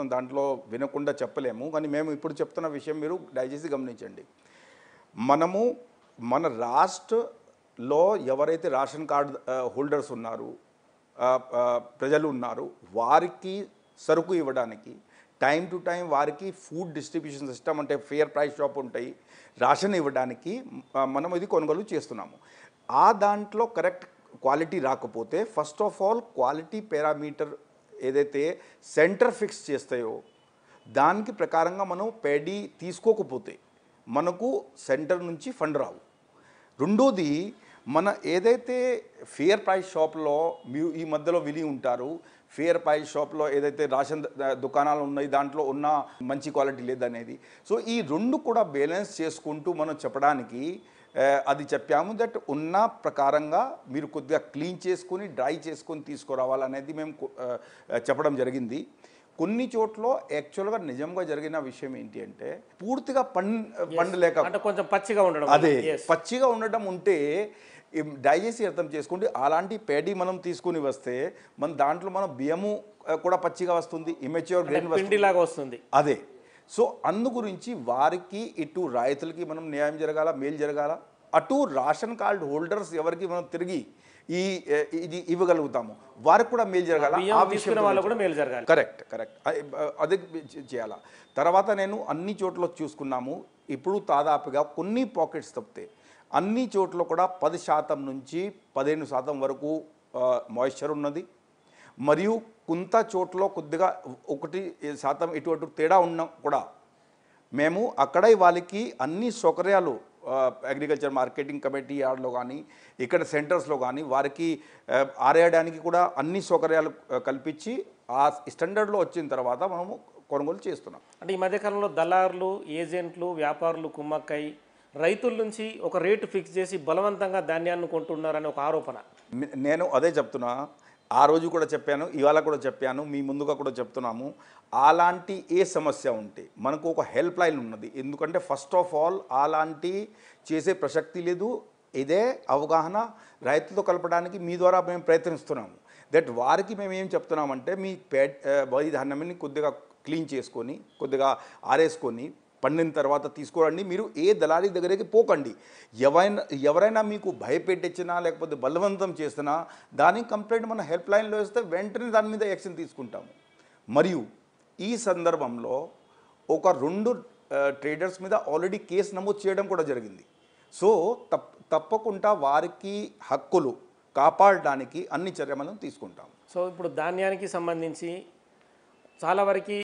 మొత్తం దాంట్లో వినకుండా చెప్పలేము. కానీ మేము ఇప్పుడు చెప్తున్న విషయం మీరు దయచేసి గమనించండి. మనము మన రాష్ట్రలో ఎవరైతే రేషన్ కార్డ్ హోల్డర్స్ ఉన్నారు, ప్రజలు ఉన్నారు, వారికి సరుకు ఇవ్వడానికి టైం టు టైం వారికి ఫుడ్ డిస్ట్రిబ్యూషన్ సిస్టమ్ అంటే ఫేర్ ప్రైస్ షాప్ ఉంటాయి, రేషన్ ఇవ్వడానికి మనం ఇది కొనుగోలు చేస్తున్నాము. ఆ దాంట్లో కరెక్ట్ క్వాలిటీ రాకపోతే first of all quality parameter ఏదైతే సెంటర్ ఫిక్స్ చేస్తాయో దానికి ప్రకారంగా మనం పేడీ తీసుకోకపోతే మనకు సెంటర్ నుంచి ఫండ్ రావు. రెండోది, మన ఏదైతే ఫేర్ ప్రైస్ షాప్లో మీరు ఈ మధ్యలో విని ఉంటారు, ఫేర్ ప్రైస్ షాప్లో ఏదైతే రేషన్ దుకాణాలు ఉన్నాయి దాంట్లో ఉన్న మంచి క్వాలిటీ లేదనేది. సో ఈ రెండు కూడా బ్యాలెన్స్ చేసుకుంటూ మనం చెప్పడానికి అది చెప్పాము. దట్ ఉన్న ప్రకారంగా మీరు కొద్దిగా క్లీన్ చేసుకొని డ్రై చేసుకొని తీసుకురావాలనేది మేము చెప్పడం జరిగింది. కొన్ని చోట్ల యాక్చువల్గా నిజంగా జరిగిన విషయం ఏంటి అంటే పూర్తిగా పండలేక కొంచెం పచ్చిగా ఉండడం, అదే పచ్చిగా ఉండడం ఉంటే దయచేసి అర్థం చేసుకోండి. అలాంటి పేడీ మనం తీసుకుని వస్తే మన దాంట్లో మనం బియ్యము కూడా పచ్చిగా వస్తుంది, ఇమెచ్యూర్ గ్రెయిన్ వస్తుంది. అదే. సో అందు గురించి వారికి ఇటు రైతులకి మనం న్యాయం జరగాల, మేలు జరగాల, అటు రేషన్ కార్డు హోల్డర్స్ ఎవరికి మనం తిరిగి ఇది ఇవ్వగలుగుతాము వారికి కూడా మేలు జరగాల, ఆ విషయం వాళ్ళు కూడా మేలు జరగాలి. కరెక్ట్ అదే చేయాల. తర్వాత నేను అన్ని చోట్ల చూసుకున్నాము. ఇప్పుడు దాదాపుగా కొన్ని పాకెట్స్ తప్పితే అన్ని చోట్ల కూడా 10% నుంచి 15% వరకు మాయిశ్చర్ ఉన్నది. మరియు కొంత చోట్ల కొద్దిగా 1% ఇటు అటు తేడా ఉన్నా కూడా మేము అక్కడ వాళ్ళకి అన్ని సౌకర్యాలు అగ్రికల్చర్ మార్కెటింగ్ కమిటీ యార్డ్లో కానీ ఇక్కడ సెంటర్స్లో కానీ వారికి ఆరేయడానికి కూడా అన్ని సౌకర్యాలు కల్పించి ఆ స్టాండర్డ్లో వచ్చిన తర్వాత మనము కొనుగోలు చేస్తున్నాం. అంటే ఈ మధ్యకాలంలో దళారులు, ఏజెంట్లు, వ్యాపారులు కుమ్మక్కై రైతుల నుంచి ఒక రేటు ఫిక్స్ చేసి బలవంతంగా ధాన్యాన్ని కొంటున్నారని ఒక ఆరోపణ. నేను అదే చెప్తున్నా, ఆ రోజు కూడా చెప్పాను, ఇవాళ కూడా చెప్పాను, మీ ముందుగా కూడా చెప్తున్నాము. అలాంటి ఏ సమస్య ఉంటే మనకు ఒక హెల్ప్ లైన్ ఉన్నది. ఎందుకంటే ఫస్ట్ ఆఫ్ ఆల్ అలాంటి చేసే ప్రసక్తి లేదు. ఇదే అవగాహన రైతులతో కలపడానికి మీ ద్వారా మేము ప్రయత్నిస్తున్నాము. దట్ వారికి మేము ఏం చెప్తున్నామంటే మీ వరి ధాన్యాన్ని కొద్దిగా క్లీన్ చేసుకొని కొద్దిగా ఆరేసుకొని పండిన తర్వాత తీసుకోరండి. మీరు ఏ దళారీ దగ్గరికి పోకండి. ఎవరైనా మీకు భయపెట్టించినా లేకపోతే బలవంతం చేసినా దానికి కంప్లైంట్ మన హెల్ప్ లైన్లో ఇస్తే వెంటనే దాని మీద యాక్షన్ తీసుకుంటాము. మరియు ఈ సందర్భంలో ఒక 2 ట్రేడర్స్ మీద ఆల్రెడీ కేసు నమోదు చేయడం కూడా జరిగింది. సో తప్పకుండా వారికి హక్కులు కాపాడడానికి అన్ని చర్యలను తీసుకుంటాము. సో ఇప్పుడు ధాన్యానికి సంబంధించి చాలా వరకు